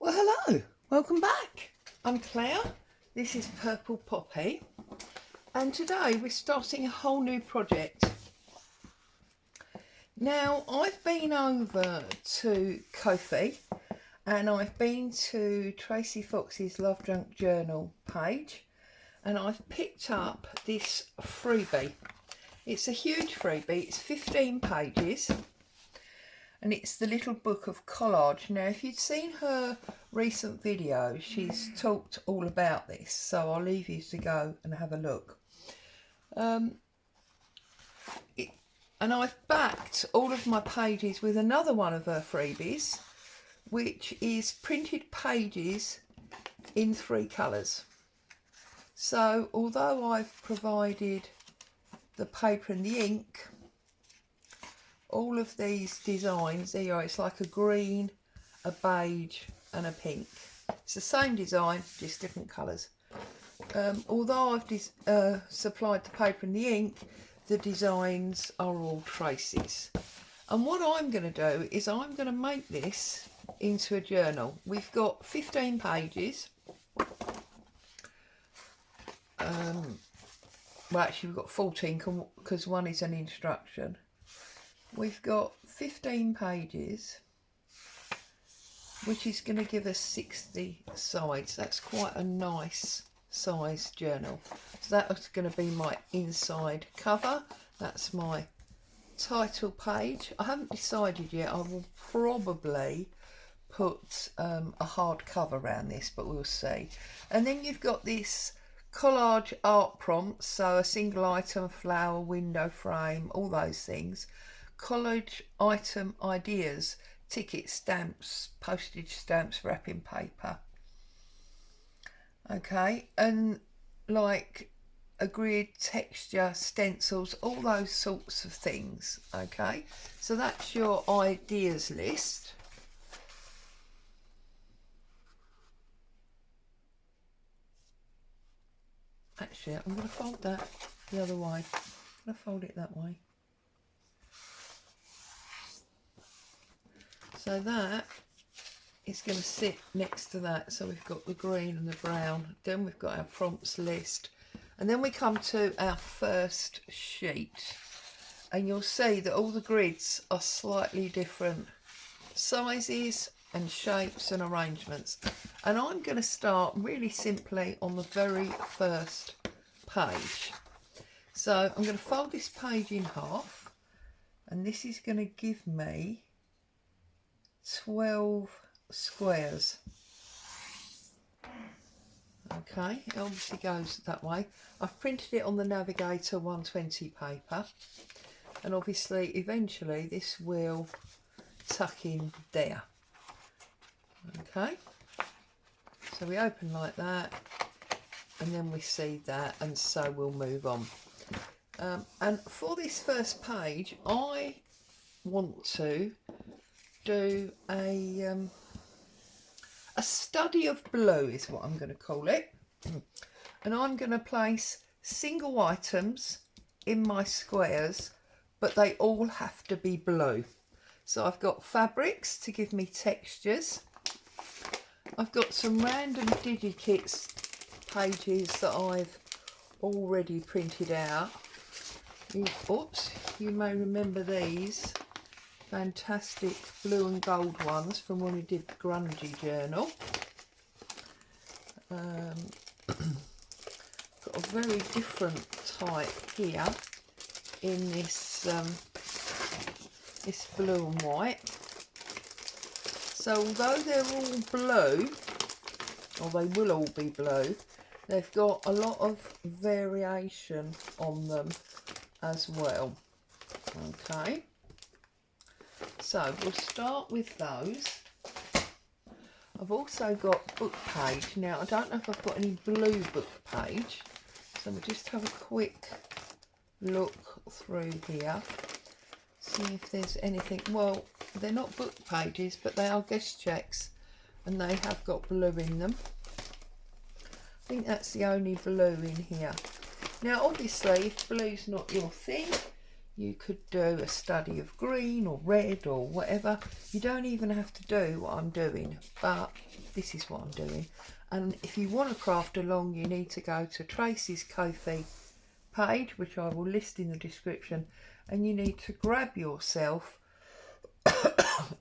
Well, hello, welcome back. I'm Claire, this is Purple Poppy, and today we're starting a whole new project. Now, I've been over to Ko-fi and I've been to Tracy Fox's Love Drunk Journal page and I've picked up this freebie. It's a huge freebie, it's 15 pages. And it's the little book of Collage. Now, if you'd seen her recent video, she's talked all about this. So I'll leave you to go and have a look. And I've backed all of my pages with another one of her freebies, which is printed pages in 3 colours. So although I've provided the paper and the ink, all of these designs, there you are, it's like a green, a beige and a pink. It's the same design, just different colours. Although I've supplied the paper and the ink, the designs are all Tracy's. And what I'm going to do is I'm going to make this into a journal. We've got 15 pages. Well, actually we've got 14 because one is an instruction. We've got 15 pages, which is going to give us 60 sides. That's quite a nice size journal. So that's going to be my inside cover. That's my title page. I haven't decided yet. I will probably put a hard cover around this, but we'll see. And then you've got this collage art prompts, so a single item, flower, window frame, all those things. Collage item ideas, ticket stamps, postage stamps, wrapping paper. Okay, and like a grid, texture, stencils, all those sorts of things. Okay, so that's your ideas list. Actually, I'm going to fold that the other way. I'm going to fold it that way. So that is going to sit next to that. So we've got the green and the brown. Then we've got our prompts list. And then we come to our first sheet. And you'll see that all the grids are slightly different sizes and shapes and arrangements. And I'm going to start really simply on the very first page. So I'm going to fold this page in half. And this is going to give me 12 squares. Okay, it obviously goes that way. I've printed it on the Navigator 120 paper, and obviously eventually this will tuck in there. Okay, so we open like that and then we see that, and so we'll move on. And for this first page I want to do a study of blue is what I'm going to call it, and I'm going to place single items in my squares, but they all have to be blue. So I've got fabrics to give me textures. I've got some random digikits pages that I've already printed out. Oops, you may remember these fantastic blue and gold ones from when we did the Grungy Journal. Got a very different type here in this this blue and white. So although they're all blue, or they will all be blue, they've got a lot of variation on them as well. Okay. So we'll start with those. I've also got book page. Now I don't know if I've got any blue book page, so we'll just have a quick look through here, see if there's anything. Well, they're not book pages, but they are guest checks and they have got blue in them. I think that's the only blue in here. Now obviously if blue's not your thing, You could do a study of green or red or whatever. You don't even have to do what I'm doing, but this is what I'm doing. And if you want to craft along, you need to go to Tracy's Ko-fi page, which I will list in the description, and you need to grab yourself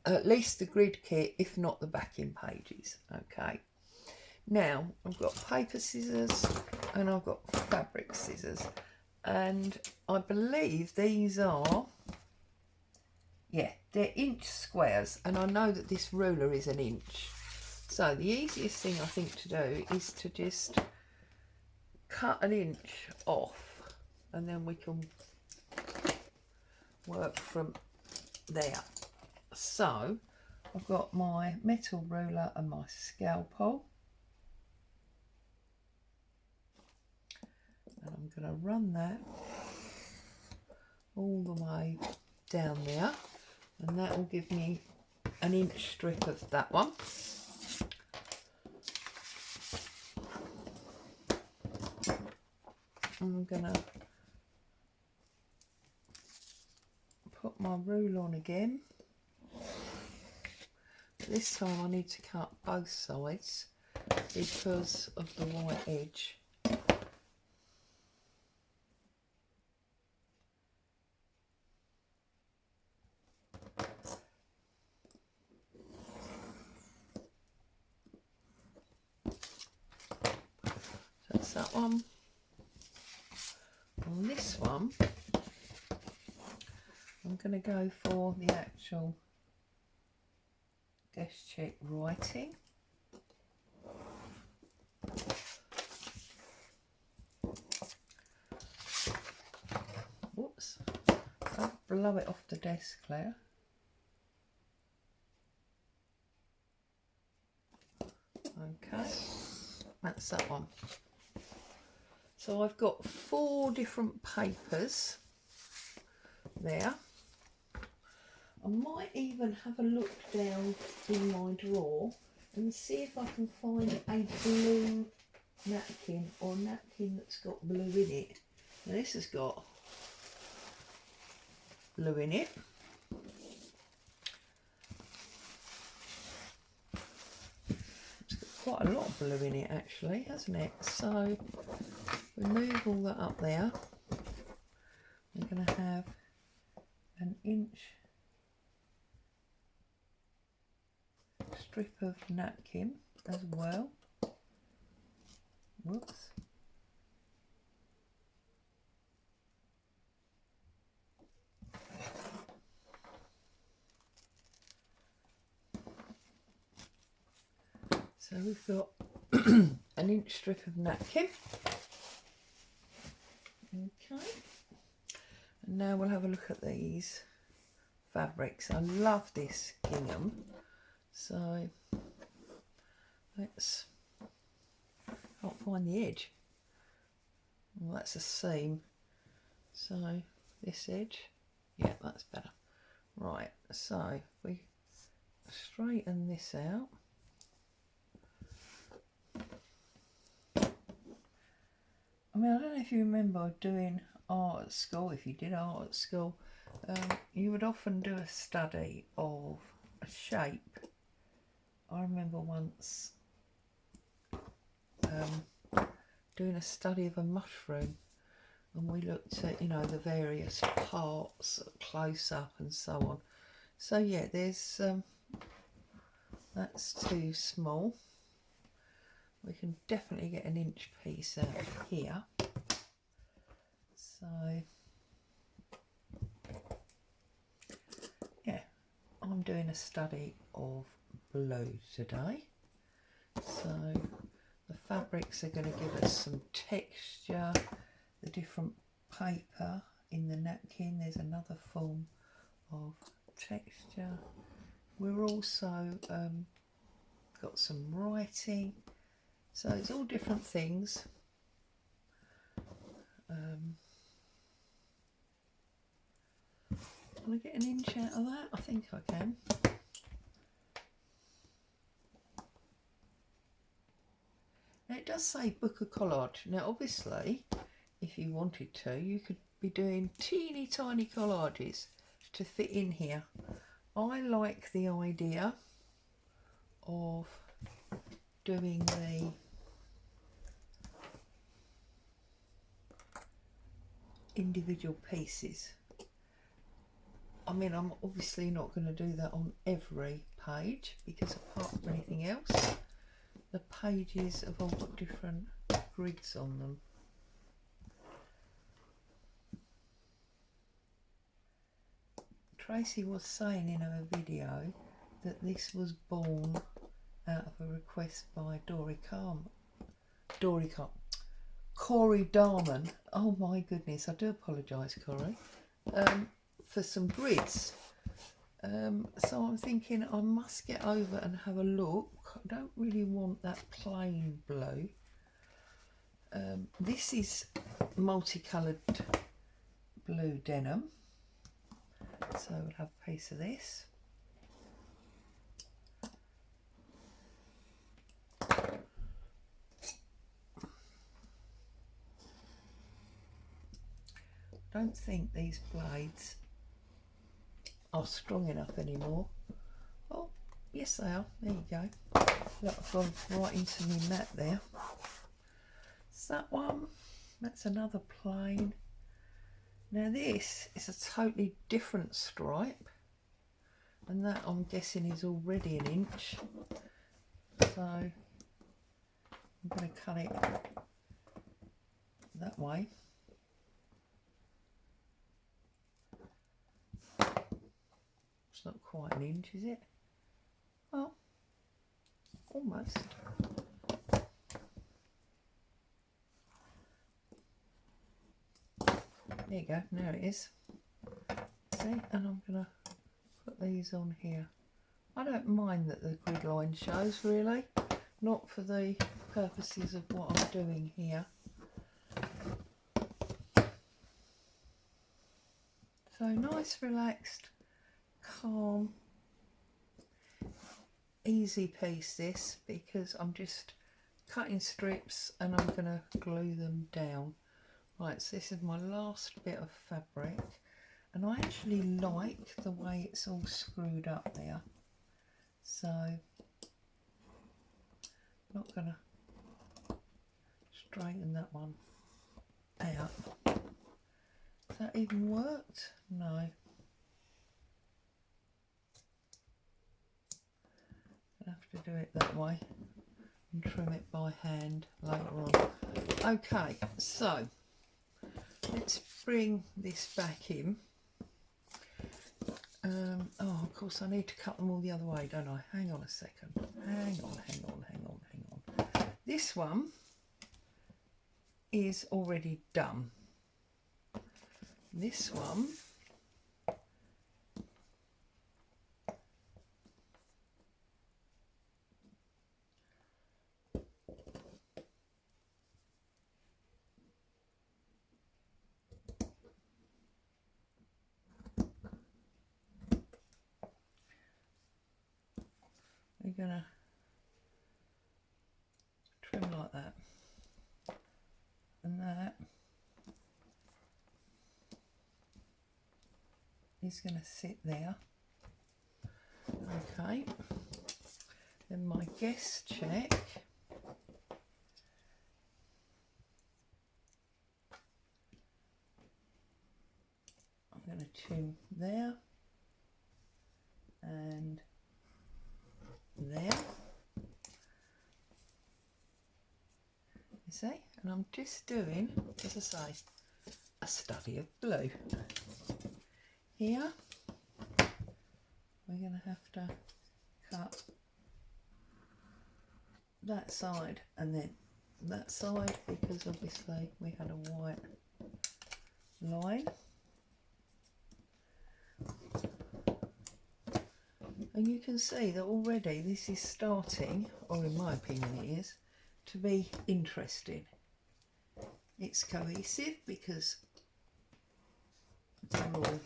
at least the grid kit, if not the backing pages. Okay, now I've got paper scissors and I've got fabric scissors, and I believe these are, yeah, they're inch squares, and I know that this ruler is an inch. So the easiest thing I think to do is to just cut an inch off, and then we can work from there. So I've got my metal ruler and my scalpel, and I'm going to run that all the way down there, and that will give me an inch strip of that one. I'm going to put my rule on again. But this time I need to cut both sides because of the white edge. So that's that one. On this one, I'm going to go for the actual guest check writing. Whoops, don't blow it off the desk, Claire. Okay, that's that one. So I've got 4 different papers there. I might even have a look down in my drawer and see if I can find a blue napkin, or a napkin that's got blue in it. Now this has got blue in it. It's got quite a lot of blue in it actually, hasn't it? So remove all that up there. I'm going to have an inch strip of napkin as well. Whoops. So we've got an inch strip of napkin. Okay. And now we'll have a look at these fabrics. I love this gingham. So let's, can't find the edge. Well, that's a seam. So this edge, yeah, that's better. Right, so if we straighten this out. I mean, I don't know if you remember doing art at school. If you did art at school, you would often do a study of a shape. I remember once doing a study of a mushroom, and we looked at, you know, the various parts close up and so on. So yeah, there's that's too small. We can definitely get an inch piece out of here. So yeah, I'm doing a study of blue today. So the fabrics are going to give us some texture. The different paper in the napkin, there's another form of texture. We're also got some writing. So it's all different things. Can I get an inch out of that? I think I can. Now it does say book a collage. Now obviously, if you wanted to, you could be doing teeny tiny collages to fit in here. I like the idea of doing the individual pieces. I mean, I'm obviously not going to do that on every page because apart from anything else, the pages have all got different grids on them. Tracy was saying in her video that this was born out of a request by Corey Darman. Oh my goodness, I do apologise, Corey, for some grids. So I'm thinking I must get over and have a look. I don't really want that plain blue. This is multicoloured blue denim. So we'll have a piece of this. Don't think these blades are strong enough anymore. Oh, yes they are. There you go. Look, I've gone right into my mat there. It's that one. That's another plain. Now this is a totally different stripe, and that I'm guessing is already an inch. So I'm going to cut it that way. It's not quite an inch, is it? Well, almost. There you go, now it is. See, and I'm going to put these on here. I don't mind that the grid line shows, really, not for the purposes of what I'm doing here. So nice, relaxed, calm, easy piece this, because I'm just cutting strips and I'm going to glue them down. Right, so this is my last bit of fabric, and I actually like the way it's all screwed up there. So I'm not going to straighten that one out. Has that even worked? No. I'll have to do it that way and trim it by hand later on. Okay, so let's bring this back in. Oh, of course I need to cut them all the other way, don't I? Hang on a second. Hang on. This one is already done. This one we're gonna trim like that, and that is going to sit there. Okay, then my guest check. I'm going to trim there and there. You see, and I'm just doing, as I say, a study of blue. Here we're going to have to cut that side and then that side, because obviously we had a white line. And you can see that already this is starting, or in my opinion it is, to be interesting. It's cohesive because they're all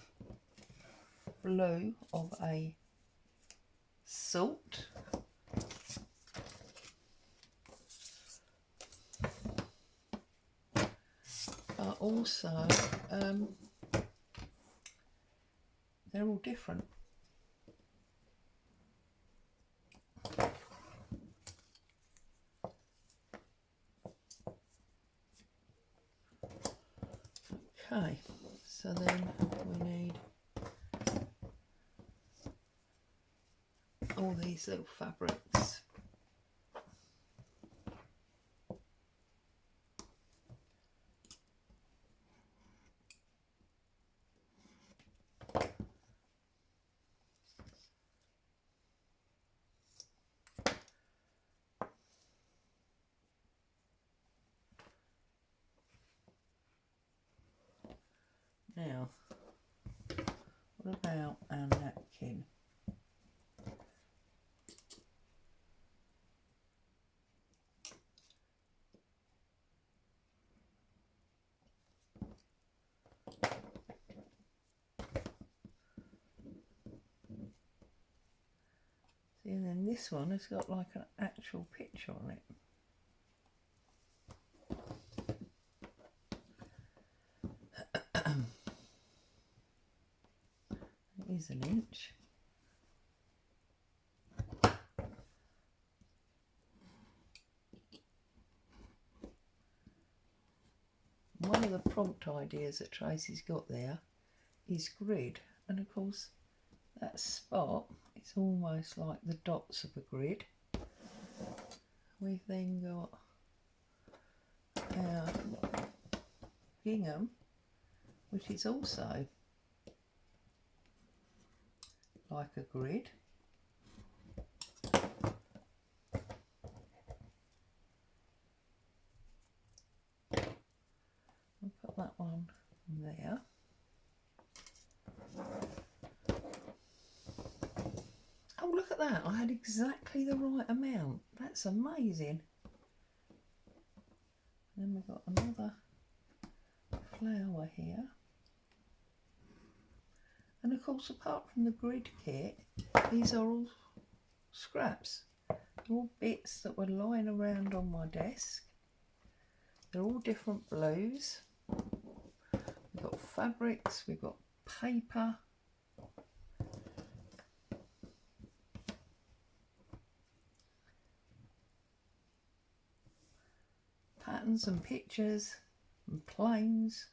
blue of a salt. But but also they're all different. Okay, so then we need all these little fabrics. Now, what about our napkin? See, and then this one has got like an actual picture on it. It is an inch. One of the prompt ideas that Tracy's got there is grid, and of course that spot is almost like the dots of a grid. We've then got our gingham, which is also like a grid. I'll put that one there. Oh, look at that, I had exactly the right amount. That's amazing. Then we've got another flower here. And of course, apart from the grid kit, these are all scraps. They're all bits that were lying around on my desk. They're all different blues. We've got fabrics, we've got paper. Patterns and pictures and planes.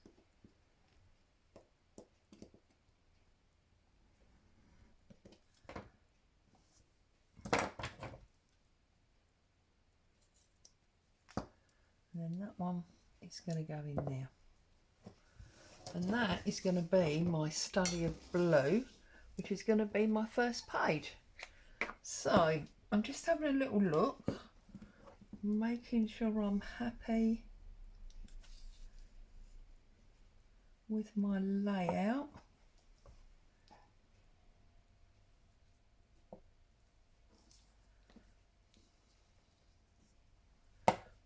And then that one is going to go in there. And that is going to be my study of blue, which is going to be my first page. So I'm just having a little look, making sure I'm happy with my layout.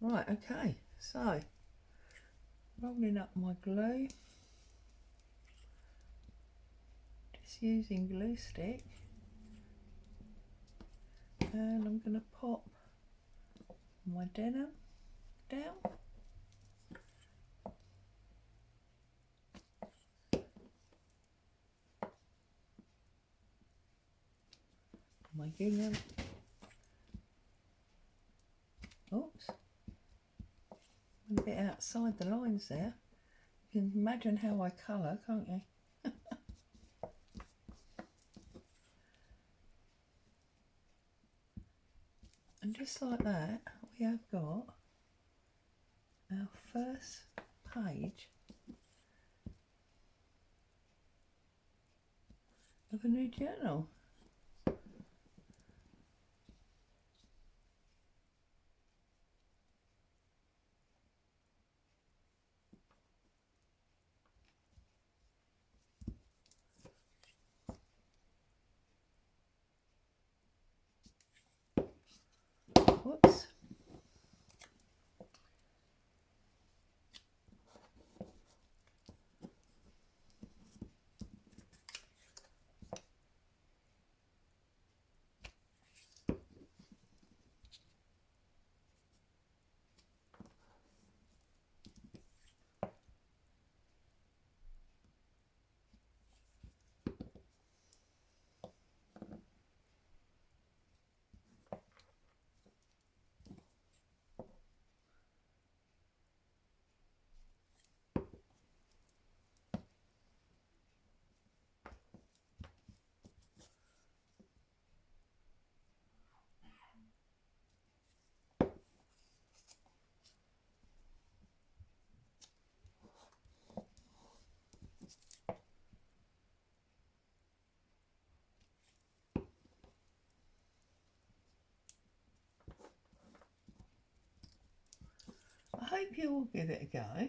Right, okay, so rolling up my glue, just using glue stick, and I'm going to pop my denim down. My gingham. Oops. A bit outside the lines there. You can imagine how I colour, can't you? And just like that, we have got our first page of a new journal. Whoops. hope you all give it a go.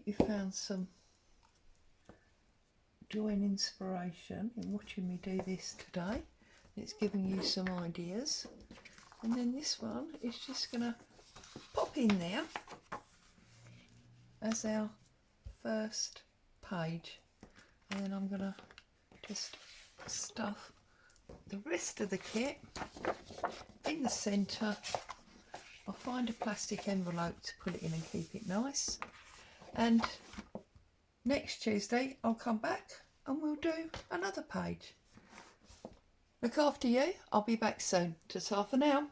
You found some joy and inspiration in watching me do this today. It's giving you some ideas. And then this one is just going to pop in there as our first page. And then I'm going to just stuff the rest of the kit in the centre. I'll find a plastic envelope to put it in and keep it nice. And next Tuesday I'll come back and we'll do another page. Look after you. I'll be back soon. Ta-ta for now.